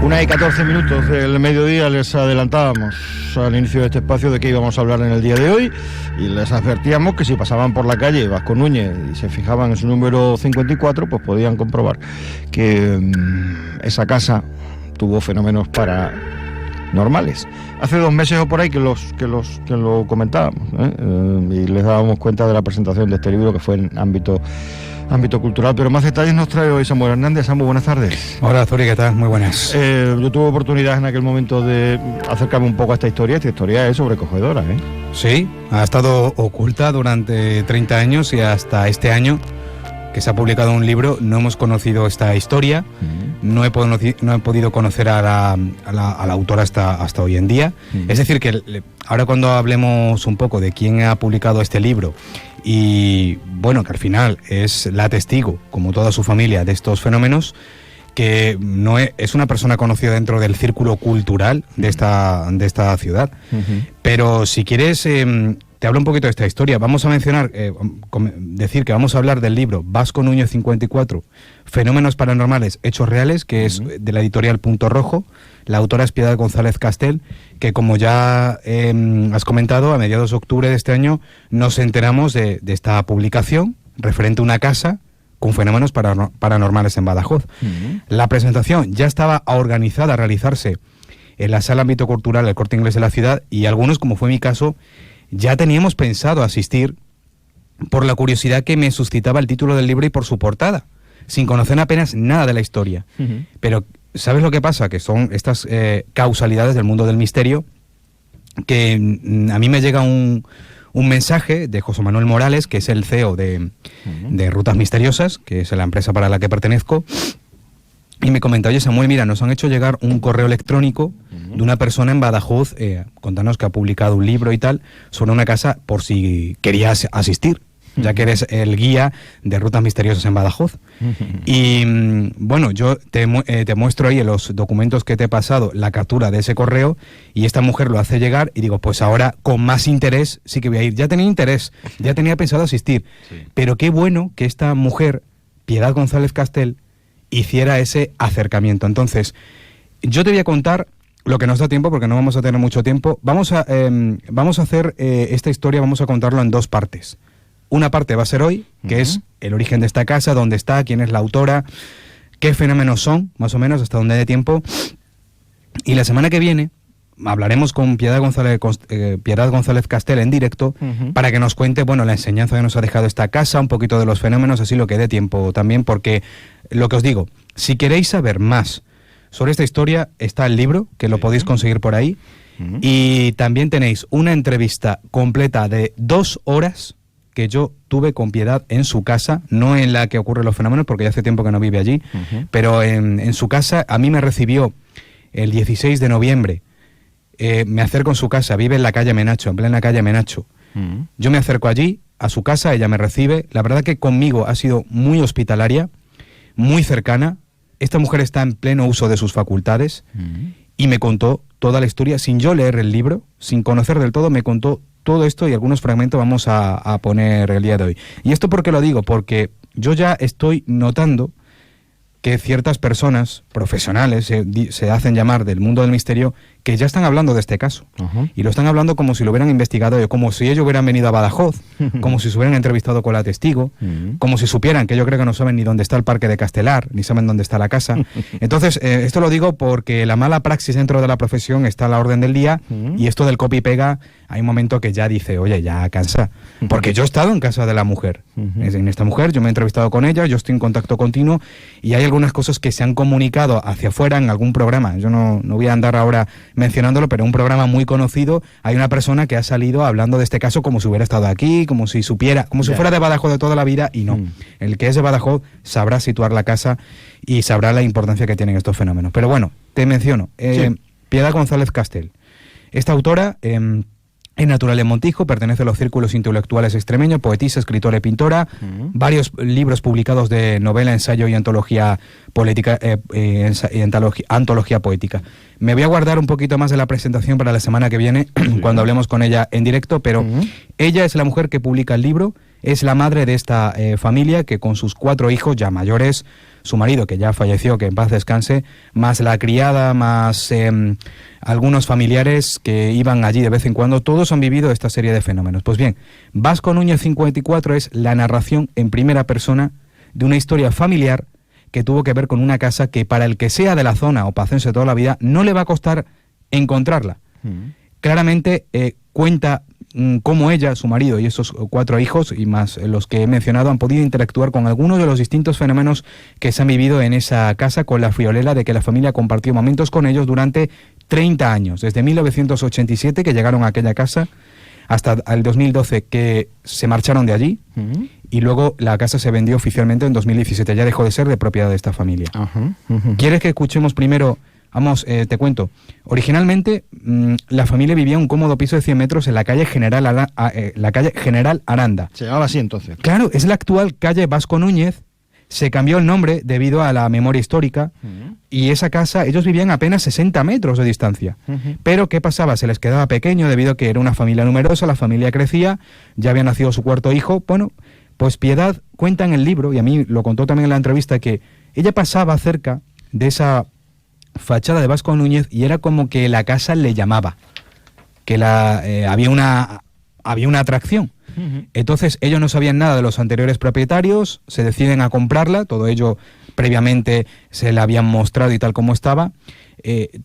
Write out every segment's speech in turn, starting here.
1:14 del mediodía. Les adelantábamos al inicio de este espacio de qué íbamos a hablar en el día de hoy y les advertíamos que si pasaban por la calle Vasco Núñez y se fijaban en su número 54, pues podían comprobar que esa casa tuvo fenómenos paranormales. Hace 2 meses o por ahí que lo comentábamos, y les dábamos cuenta de la presentación de este libro que fue en ámbito cultural, pero más detalles nos trae hoy Samuel Hernández. Samuel, buenas tardes. Hola, Zuri, ¿qué tal? Muy buenas. Yo tuve oportunidad en aquel momento de acercarme un poco a esta historia. Esta historia es sobrecogedora, ¿eh? Sí, ha estado oculta durante 30 años y hasta este año que se ha publicado un libro no hemos conocido esta historia. No he podido conocer a la autora hasta hoy en día. Es decir, que ahora cuando hablemos un poco de quién ha publicado este libro y, bueno, que al final es la testigo, como toda su familia, de estos fenómenos, que no es una persona conocida dentro del círculo cultural de esta ciudad. Pero si quieres, te hablo un poquito de esta historia. Vamos a mencionar, decir que vamos a hablar del libro Vasco Núñez 54, Fenómenos Paranormales, Hechos Reales, que es de la editorial Punto Rojo. La autora es Piedad González Castel, que como ya has comentado, a mediados de octubre de este año nos enteramos de esta publicación referente a una casa con fenómenos paranormales en Badajoz. La presentación ya estaba organizada a realizarse en la Sala Ámbito Cultural del Corte Inglés de la ciudad y algunos, como fue mi caso, ya teníamos pensado asistir por la curiosidad que me suscitaba el título del libro y por su portada, sin conocer apenas nada de la historia. Pero ¿sabes lo que pasa? Que son estas causalidades del mundo del misterio, que a mí me llega un mensaje de José Manuel Morales, que es el CEO de Rutas Misteriosas, que es la empresa para la que pertenezco, y me comenta: oye, Samuel, mira, nos han hecho llegar un correo electrónico de una persona en Badajoz, contanos que ha publicado un libro y tal, sobre una casa, por si querías asistir, ya que eres el guía de Rutas Misteriosas en Badajoz. Y bueno, yo te muestro ahí en los documentos que te he pasado la captura de ese correo, y esta mujer lo hace llegar y digo, pues ahora con más interés sí que voy a ir. Ya tenía interés, ya tenía pensado asistir, pero qué bueno que esta mujer, Piedad González Castel, hiciera ese acercamiento. Entonces, yo te voy a contar lo que nos da tiempo, porque no vamos a tener mucho tiempo. Vamos a hacer esta historia, vamos a contarlo en 2 partes. Una parte va a ser hoy, que es el origen de esta casa, dónde está, quién es la autora, qué fenómenos son, más o menos, hasta donde dé tiempo. Y la semana que viene hablaremos con Piedad González Castel en directo, para que nos cuente, bueno, la enseñanza que nos ha dejado esta casa, un poquito de los fenómenos, así lo que dé tiempo también, porque lo que os digo, si queréis saber más sobre esta historia, está el libro, que lo podéis conseguir por ahí, y también tenéis una entrevista completa de 2 horas que yo tuve con Piedad en su casa, no en la que ocurren los fenómenos, porque ya hace tiempo que no vive allí, pero en su casa. A mí me recibió el 16 de noviembre, me acerco en su casa, vive en la calle Menacho, en plena calle Menacho. Yo me acerco allí, a su casa, ella me recibe. La verdad que conmigo ha sido muy hospitalaria, muy cercana. Esta mujer está en pleno uso de sus facultades, y me contó toda la historia, sin yo leer el libro, sin conocer del todo, me contó todo esto, y algunos fragmentos vamos a poner el día de hoy. ¿Y esto por qué lo digo? Porque yo ya estoy notando que ciertas personas profesionales se hacen llamar del mundo del misterio, que ya están hablando de este caso. Y lo están hablando como si lo hubieran investigado, como si ellos hubieran venido a Badajoz, como si se hubieran entrevistado con la testigo, como si supieran, que yo creo que no saben ni dónde está el Parque de Castelar, ni saben dónde está la casa. Entonces, esto lo digo porque la mala praxis dentro de la profesión está a la orden del día, y esto del copy y pega, hay un momento que ya dice, oye, ya cansa. Porque yo he estado en casa de la mujer. En esta mujer, yo me he entrevistado con ella, yo estoy en contacto continuo, y hay algunas cosas que se han comunicado hacia afuera en algún programa. Yo no voy a andar ahora mencionándolo, pero un programa muy conocido, hay una persona que ha salido hablando de este caso como si hubiera estado aquí, como si supiera, como si fuera de Badajoz de toda la vida, y no. El que es de Badajoz sabrá situar la casa y sabrá la importancia que tienen estos fenómenos. Pero bueno, te menciono, Piedad González Castel. Esta autora es natural en Montijo, pertenece a los círculos intelectuales extremeños, poetisa, escritora y pintora, varios libros publicados de novela, ensayo y antología política, antología poética. Me voy a guardar un poquito más de la presentación para la semana que viene, cuando hablemos con ella en directo, pero ella es la mujer que publica el libro, es la madre de esta familia, que con sus 4 hijos ya mayores, su marido, que ya falleció, que en paz descanse, más la criada, más algunos familiares que iban allí de vez en cuando, todos han vivido esta serie de fenómenos. Pues bien, Vasco Núñez 54 es la narración en primera persona de una historia familiar que tuvo que ver con una casa que para el que sea de la zona o pacense toda la vida no le va a costar encontrarla. Claramente cuenta cómo ella, su marido y esos 4 hijos y más los que he mencionado han podido interactuar con algunos de los distintos fenómenos que se han vivido en esa casa, con la friolera de que la familia compartió momentos con ellos durante 30 años, desde 1987 que llegaron a aquella casa hasta el 2012 que se marcharon de allí, y luego la casa se vendió oficialmente en 2017, ya dejó de ser de propiedad de esta familia. ¿Quieres que escuchemos primero? Vamos, te cuento. Originalmente, la familia vivía en un cómodo piso de 100 metros en la calle General Aranda. Se llamaba así entonces. Claro, es la actual calle Vasco Núñez. Se cambió el nombre debido a la memoria histórica, y esa casa, ellos vivían a apenas 60 metros de distancia. Pero ¿qué pasaba? Se les quedaba pequeño debido a que era una familia numerosa, la familia crecía, ya había nacido su 4.º hijo. Bueno, pues Piedad cuenta en el libro, y a mí lo contó también en la entrevista, que ella pasaba cerca de esa fachada de Vasco Núñez y era como que la casa le llamaba, que había una atracción. Entonces ellos no sabían nada de los anteriores propietarios, se deciden a comprarla, todo ello previamente se la habían mostrado y tal como estaba.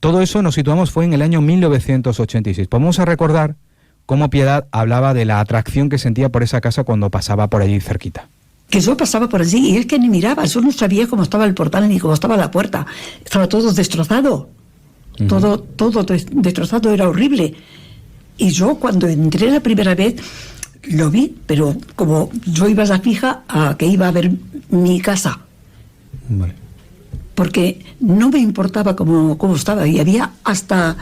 Todo eso nos situamos fue en el año 1986. Vamos a recordar cómo Piedad hablaba de la atracción que sentía por esa casa cuando pasaba por allí cerquita. Que yo pasaba por allí y es que ni miraba, yo no sabía cómo estaba el portal ni cómo estaba la puerta, estaba todo destrozado, todo destrozado, era horrible. Y yo cuando entré la primera vez lo vi, pero como yo iba ya fija a que iba a ver mi casa, vale, porque no me importaba cómo estaba, y había hasta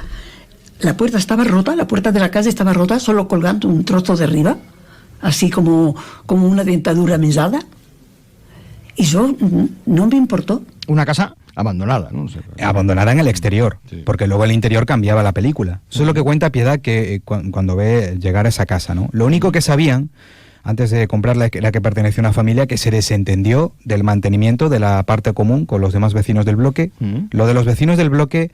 la puerta estaba rota, la puerta de la calle estaba rota, solo colgando un trozo de arriba, así como una dentadura mesada, y yo no me importó. Una casa abandonada, ¿no? Abandonada en el exterior, sí, porque luego el interior cambiaba la película. Eso es lo que cuenta Piedad, que cuando ve llegar a esa casa, ¿no? Lo único que sabían antes de comprarla era que pertenecía a una familia que se desentendió del mantenimiento de la parte común con los demás vecinos del bloque. Lo de los vecinos del bloque,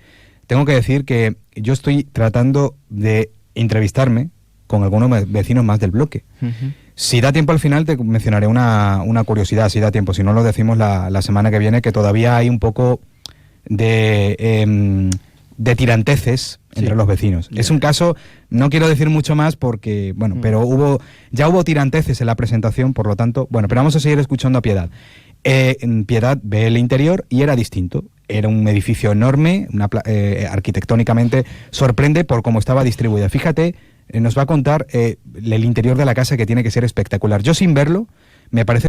tengo que decir que yo estoy tratando de entrevistarme con algunos vecinos más del bloque. Si da tiempo al final te mencionaré una curiosidad, si da tiempo, si no lo decimos la semana que viene, que todavía hay un poco de tiranteces entre los vecinos. Es un caso, no quiero decir mucho más porque, bueno, pero ya hubo tiranteces en la presentación, por lo tanto, bueno, pero vamos a seguir escuchando a Piedad. Piedad ve el interior y era distinto. Era un edificio enorme, arquitectónicamente sorprende por cómo estaba distribuida. Fíjate, nos va a contar el interior de la casa, que tiene que ser espectacular. Yo sin verlo me parece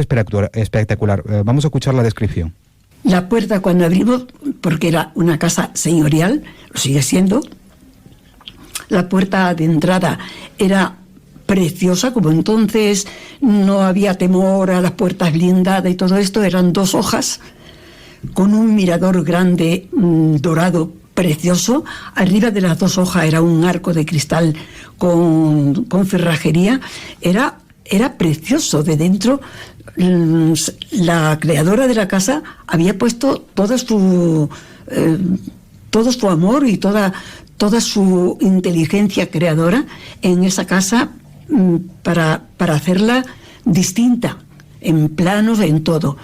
espectacular. Vamos a escuchar la descripción. La puerta cuando abrimos, porque era una casa señorial, lo sigue siendo, la puerta de entrada era preciosa, como entonces no había temor a las puertas blindadas y todo esto, eran 2 hojas con un mirador grande dorado precioso. Arriba de las 2 hojas era un arco de cristal con ferrajería. Era precioso. De dentro, la creadora de la casa había puesto todo su amor y toda su inteligencia creadora en esa casa para hacerla distinta, en planos, en todo.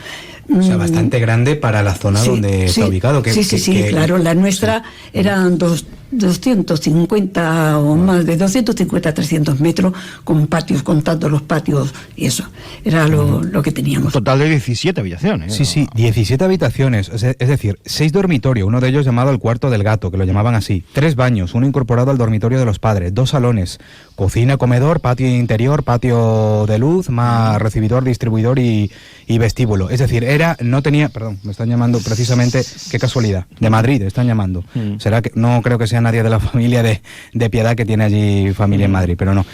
O sea, bastante grande para la zona donde está ubicado. Claro, la nuestra eran 250 o más de 250 a 300 metros, con patios, contando los patios y eso. Era lo que teníamos. Un total de 17 habitaciones. Sí, 17 habitaciones. Es decir, 6 dormitorios, uno de ellos llamado el cuarto del gato, que lo llamaban así. 3 baños, uno incorporado al dormitorio de los padres, 2 salones, cocina, comedor, patio interior, patio de luz, más recibidor, distribuidor y vestíbulo. Es decir, no tenía, perdón, me están llamando precisamente, qué casualidad, de Madrid están llamando. Será que no creo que sea nadie de la familia de Piedad, que tiene allí familia en Madrid, pero no.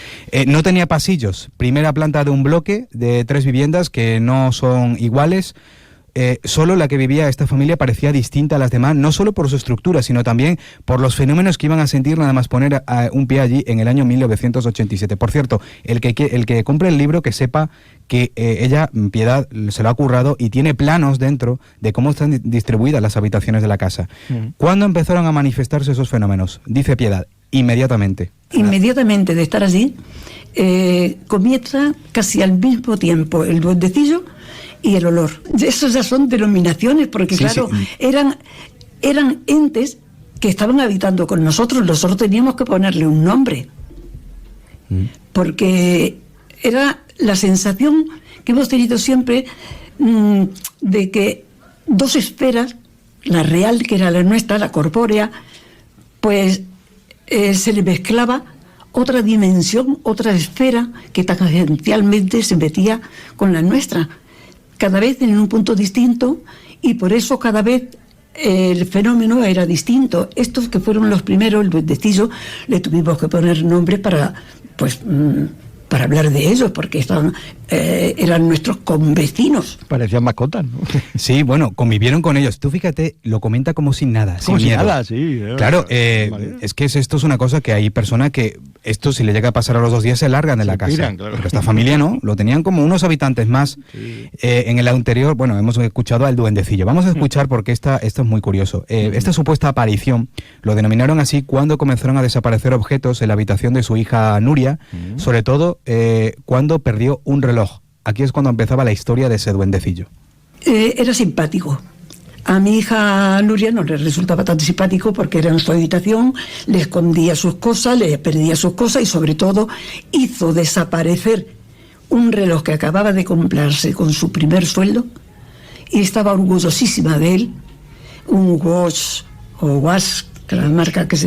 No tenía pasillos. Primera planta de un bloque de 3 viviendas que no son iguales. solo la que vivía esta familia parecía distinta a las demás, no solo por su estructura, sino también por los fenómenos que iban a sentir nada más poner un pie allí en el año 1987. Por cierto, el que compre el libro, que sepa que ella, Piedad, se lo ha currado y tiene planos dentro de cómo están distribuidas las habitaciones de la casa. ¿Cuándo empezaron a manifestarse esos fenómenos? Dice Piedad, inmediatamente. Inmediatamente de estar allí, comienza casi al mismo tiempo el duendecillo y el olor. Esos ya son denominaciones, porque sí, claro, sí. Eran entes que estaban habitando con nosotros teníamos que ponerle un nombre, porque era la sensación que hemos tenido siempre de que dos esferas, la real, que era la nuestra, la corpórea, pues se le mezclaba otra dimensión, otra esfera que tangencialmente se metía con la nuestra, cada vez en un punto distinto, y por eso cada vez el fenómeno era distinto. Estos que fueron los primeros, el duendecillo, le tuvimos que poner nombre para hablar de ellos, porque eran nuestros convecinos. Parecían mascotas, ¿no? Sí, bueno, convivieron con ellos. Tú fíjate, lo comenta como sin nada, como sin miedo. Nada, sí. Claro, es que esto es una cosa que hay personas que esto, si le llega a pasar a los 2 días, se largan de la casa. Tiran, claro. Pero esta familia no, lo tenían como unos habitantes más. Sí. En el anterior, bueno, hemos escuchado al duendecillo. Vamos a escuchar porque esto es muy curioso. Esta supuesta aparición lo denominaron así cuando comenzaron a desaparecer objetos en la habitación de su hija Nuria, sobre todo cuando perdió un reloj. Aquí es cuando empezaba la historia de ese duendecillo. Era simpático. A mi hija Nuria no le resultaba tan simpático porque era en su habitación, le escondía sus cosas, le perdía sus cosas y sobre todo hizo desaparecer un reloj que acababa de comprarse con su primer sueldo y estaba orgullosísima de él, un Watch o Watch, que la marca que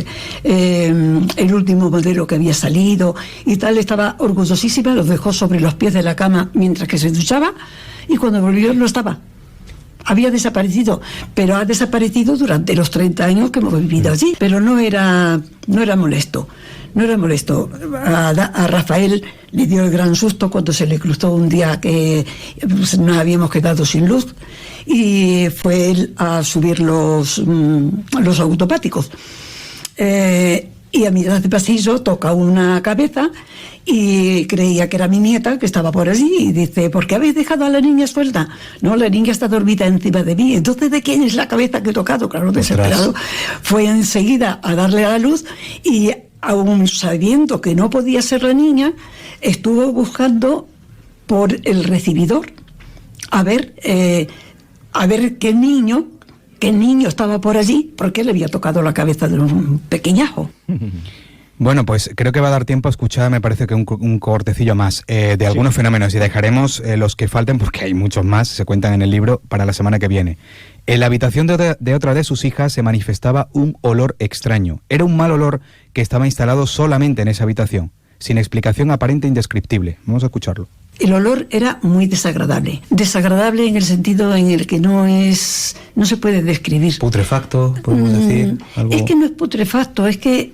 el último modelo que había salido y tal, estaba orgullosísima, los dejó sobre los pies de la cama mientras que se duchaba y cuando volvió no estaba. Había desaparecido, pero ha desaparecido durante los 30 años que hemos vivido allí, pero no era molesto. No era molesto. A Rafael le dio el gran susto cuando se le cruzó un día que nos habíamos quedado sin luz y fue él a subir los automáticos. Y a mitad de pasillo toca una cabeza y creía que era mi nieta que estaba por allí y dice, ¿por qué habéis dejado a la niña suelta? No, la niña está dormida encima de mí. Entonces, ¿de quién es la cabeza que he tocado? Claro, desesperado. Fue enseguida a darle a la luz y aún sabiendo que no podía ser la niña, estuvo buscando por el recibidor a ver qué niño estaba por allí, porque le había tocado la cabeza de un pequeñajo. Bueno, pues creo que va a dar tiempo a escuchar, me parece que un cortecillo más de algunos fenómenos y dejaremos los que falten, porque hay muchos más, se cuentan en el libro, para la semana que viene. En la habitación de otra de sus hijas se manifestaba un olor extraño. Era un mal olor que estaba instalado solamente en esa habitación, sin explicación aparente e indescriptible. Vamos a escucharlo. El olor era muy desagradable. Desagradable en el sentido en el que no se puede describir. Putrefacto, podemos decir. ¿Algo? Es que no es putrefacto, es que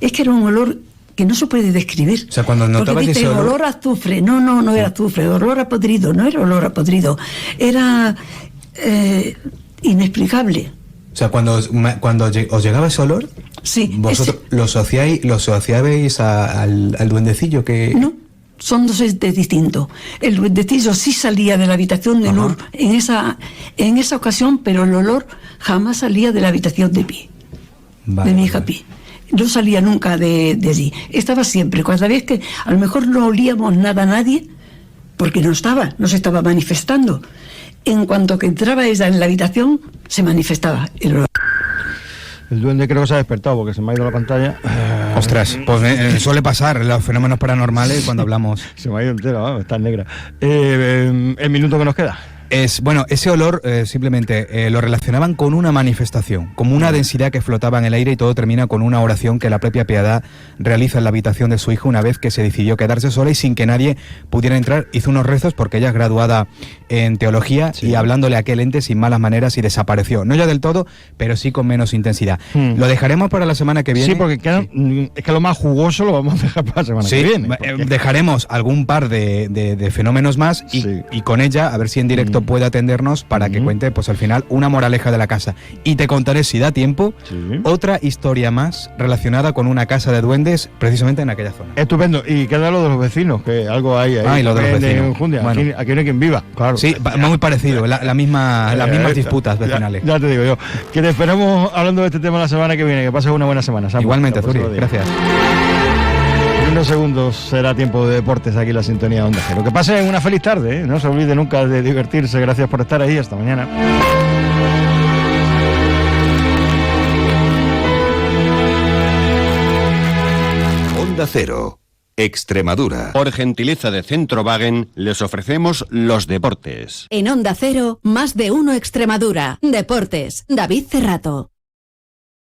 era un olor que no se puede describir. O sea, cuando notabas ese olor a azufre, no era azufre, olor a podrido, no era olor a podrido, era inexplicable. O sea, cuando os llegaba ese olor, sí, vosotros lo asociabais al duendecillo que... No. Son dos entes distintos. El duendecillo sí salía de la habitación de Nur en esa ocasión, pero el olor jamás salía de la habitación de Pi, de mi hija Pi. No salía nunca de allí. Estaba siempre. Cada vez que a lo mejor no olíamos nada a nadie, porque no se estaba manifestando. En cuanto que entraba ella en la habitación, se manifestaba el olor. El duende creo que se ha despertado porque se me ha ido la pantalla. Ostras, pues suele pasar los fenómenos paranormales cuando hablamos. Se me ha ido entera, está negra. El minuto que nos queda. Bueno, ese olor simplemente lo relacionaban con una manifestación, como una densidad que flotaba en el aire, y todo termina con una oración que la propia Piedad realiza en la habitación de su hija una vez que se decidió quedarse sola y sin que nadie pudiera entrar. Hizo unos rezos porque ella es graduada en teología, y hablándole a aquel ente sin malas maneras, y desapareció. No ya del todo, pero sí con menos intensidad. Lo dejaremos para la semana que viene. Sí, porque es que lo más jugoso lo vamos a dejar para la semana que viene. Dejaremos algún par de fenómenos más y con ella, a ver si en directo puede atendernos para que cuente, pues al final, una moraleja de la casa. Y te contaré, si da tiempo, otra historia más relacionada con una casa de duendes, precisamente en aquella zona. Estupendo. Y queda lo de los vecinos, que algo hay ahí. Y lo de los vecinos. En Jundia. Bueno. Aquí no hay quien viva, claro. Sí, muy parecido, las mismas disputas vecinales. Ya te digo yo. Que te esperamos hablando de este tema la semana que viene. Que pases una buena semana, Samu. Igualmente, Zuri. Gracias. En unos segundos será tiempo de deportes aquí en la sintonía de Onda Cero. Que pasen una feliz tarde, ¿eh? No se olvide nunca de divertirse. Gracias por estar ahí. Hasta mañana. Onda Cero, Extremadura. Por gentileza de Centrowagen, les ofrecemos los deportes. En Onda Cero, más de uno Extremadura. Deportes, David Cerrato.